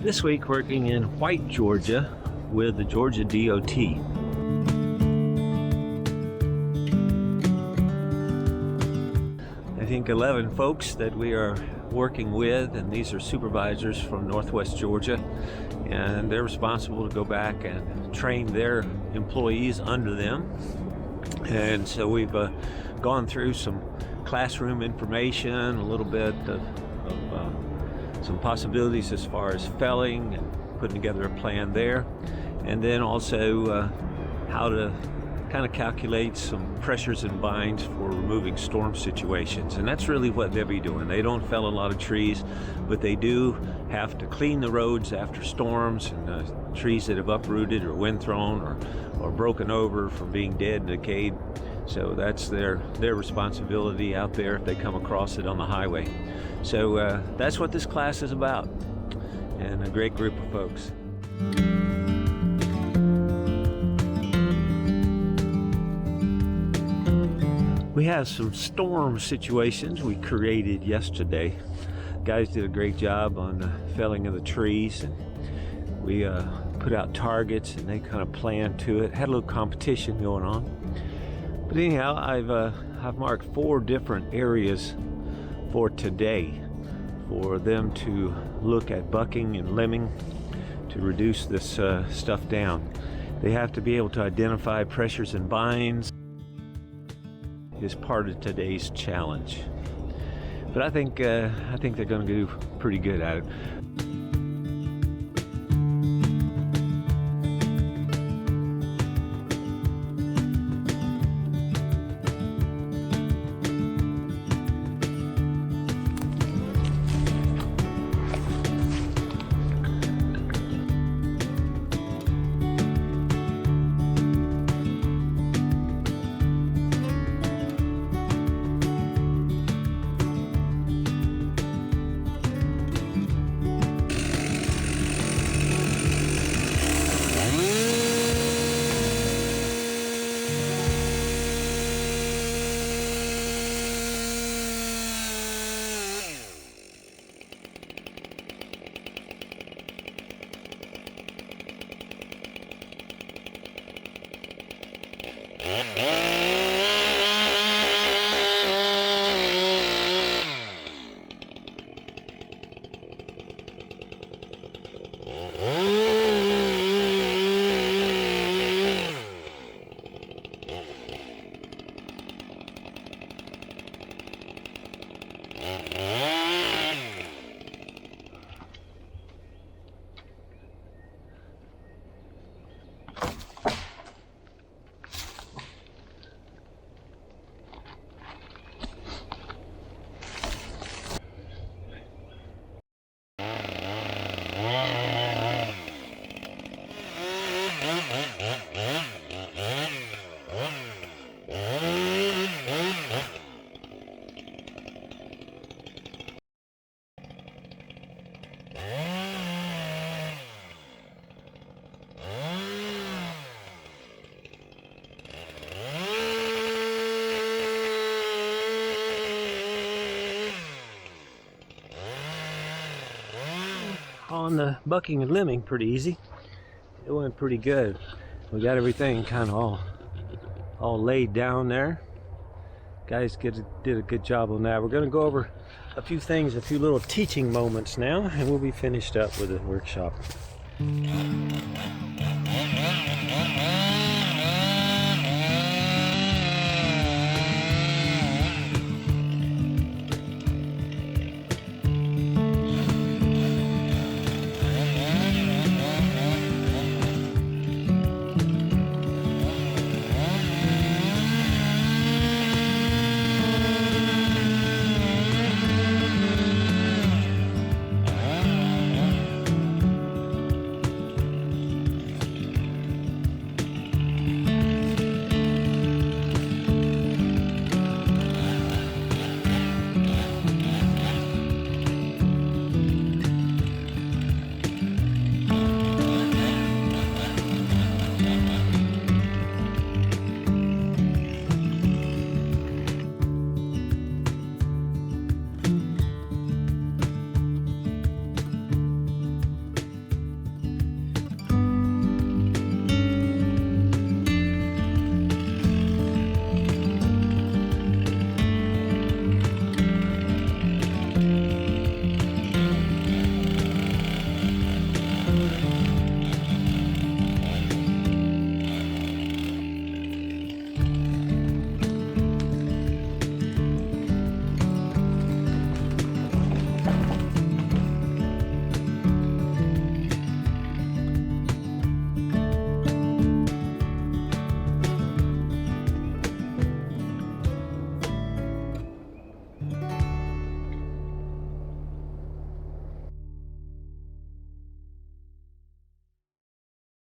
This week working in White, Georgia with the Georgia DOT. I think 11 folks that we are working with, and these are supervisors from Northwest Georgia, and they're responsible to go back and train their employees under them. And so we've gone through some classroom information, a little bit of some possibilities as far as felling and putting together a plan there, and then also how to kind of calculate some pressures and binds for removing storm situations. And that's really what they'll be doing. They don't fell a lot of trees, but they do have to clean the roads after storms, and trees that have uprooted or wind thrown or broken over from being dead and decayed. So that's their responsibility out there if they come across it on the highway. So that's what this class is about, and a great group of folks. We have some storm situations we created yesterday. Guys did a great job on felling of the trees, and we put out targets and they kind of planned to it. Had a little competition going on. But anyhow, I've marked 4 different areas for today for them to look at bucking and limbing to reduce this stuff down. They have to be able to identify pressures and binds is part of today's challenge. But I think they're going to do pretty good at it. On the bucking and limbing, pretty easy. It went pretty good. We got everything kind of all laid down there. Guys did a good job on that. We're going to go over a few things, a few little teaching moments now, and we'll be finished up with the workshop.